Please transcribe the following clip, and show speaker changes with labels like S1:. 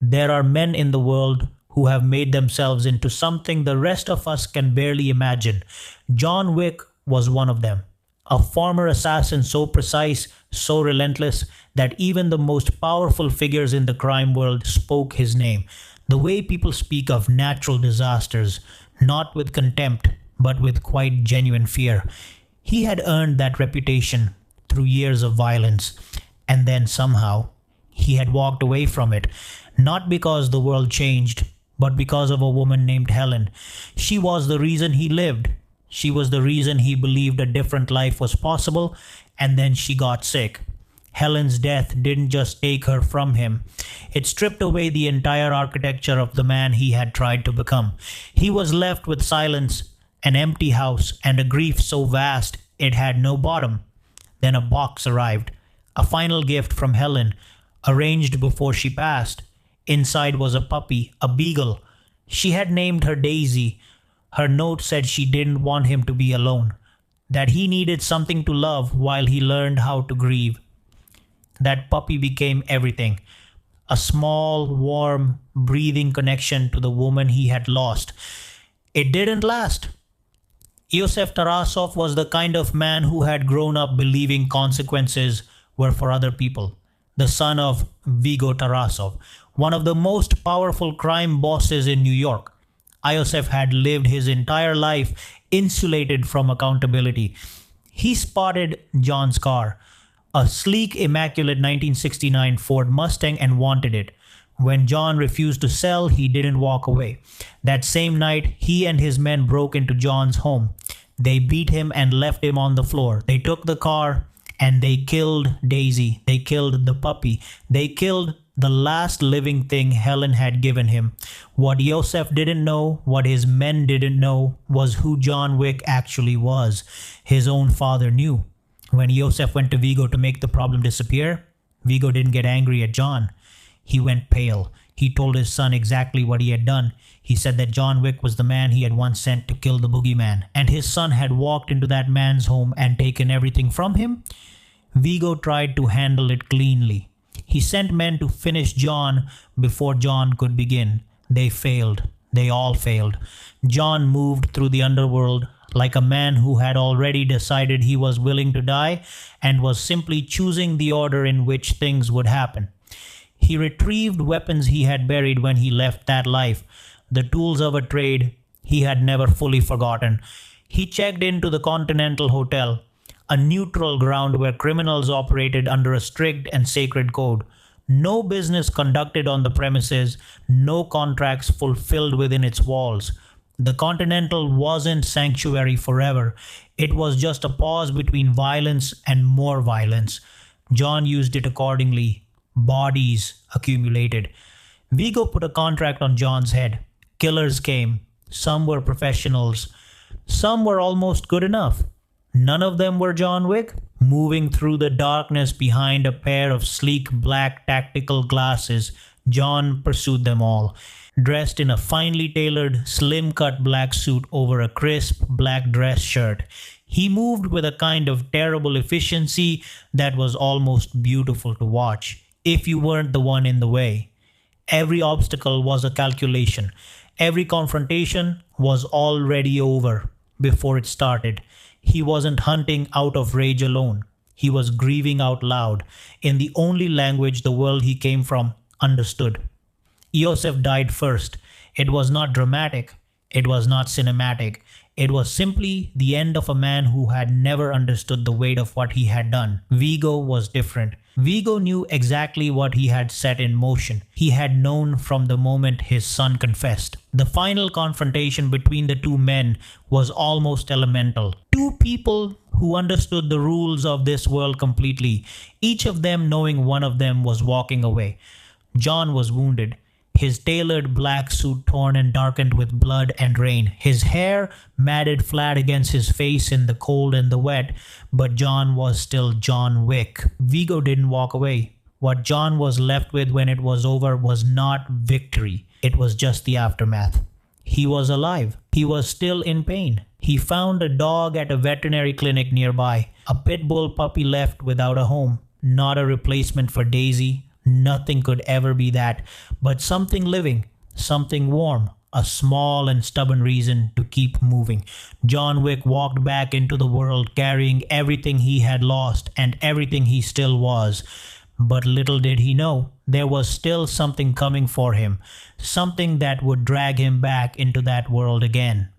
S1: There are men in the world who have made themselves into something the rest of us can barely imagine. John Wick was one of them. A former assassin so precise, so relentless, that even the most powerful figures in the crime world spoke his name. The way people speak of natural disasters, not with contempt, but with quite genuine fear. He had earned that reputation through years of violence, and then somehow he had walked away from it, not because the world changed, but because of a woman named Helen. She was the reason he lived. She was the reason he believed a different life was possible, and then she got sick. Helen's death didn't just take her from him, it stripped away the entire architecture of the man he had tried to become. He was left with silence, an empty house, and a grief so vast it had no bottom. Then a box arrived, a final gift from Helen, arranged before she passed. Inside was a puppy, a beagle. She had named her Daisy. Her note said she didn't want him to be alone, that he needed something to love while he learned how to grieve. That puppy became everything, a small, warm, breathing connection to the woman he had lost. It didn't last. Yosef Tarasov was the kind of man who had grown up believing consequences were for other people. The son of Vigo Tarasov, one of the most powerful crime bosses in New York. Iosef had lived his entire life insulated from accountability. He spotted John's car, a sleek, immaculate 1969 Ford Mustang, and wanted it. When John refused to sell, he didn't walk away. That same night, he and his men broke into John's home. They beat him and left him on the floor. They took the car and they killed Daisy. They killed the puppy. They killed the last living thing Helen had given him. What Yosef didn't know, what his men didn't know, was who John Wick actually was. His own father knew. When Yosef went to Vigo to make the problem disappear, Vigo didn't get angry at John. He went pale. He told his son exactly what he had done. He said that John Wick was the man he had once sent to kill the boogeyman, and his son had walked into that man's home and taken everything from him. Vigo tried to handle it cleanly. He sent men to finish John before John could begin. They failed. They all failed. John moved through the underworld like a man who had already decided he was willing to die and was simply choosing the order in which things would happen. He retrieved weapons he had buried when he left that life, the tools of a trade he had never fully forgotten. He checked into the Continental Hotel, a neutral ground where criminals operated under a strict and sacred code. No business conducted on the premises, no contracts fulfilled within its walls. The Continental wasn't sanctuary forever. It was just a pause between violence and more violence. John used it accordingly. Bodies accumulated. Vigo put a contract on John's head. Killers came. Some were professionals. Some were almost good enough. None of them were John Wick. Moving through the darkness behind a pair of sleek black tactical glasses, John pursued them all. Dressed in a finely tailored, slim-cut black suit over a crisp black dress shirt, he moved with a kind of terrible efficiency that was almost beautiful to watch, if you weren't the one in the way. Every obstacle was a calculation. Every confrontation was already over before it started. He wasn't hunting out of rage alone. He was grieving out loud, in the only language the world he came from understood. Yosef died first. It was not dramatic. It was not cinematic. It was simply the end of a man who had never understood the weight of what he had done. Vigo was different. Vigo knew exactly what he had set in motion. He had known from the moment his son confessed. The final confrontation between the two men was almost elemental. Two people who understood the rules of this world completely, each of them knowing one of them was walking away. John was wounded. His tailored black suit torn and darkened with blood and rain, his hair matted flat against his face in the cold and the wet, but John was still John Wick. Vigo didn't walk away. What John was left with when it was over was not victory. It was just the aftermath. He was alive. He was still in pain. He found a dog at a veterinary clinic nearby, a pit bull puppy left without a home, not a replacement for Daisy, Nothing could ever be that, but something living, something warm, a small and stubborn reason to keep moving. John Wick walked back into the world carrying everything he had lost and everything he still was. But little did he know, there was still something coming for him, something that would drag him back into that world again.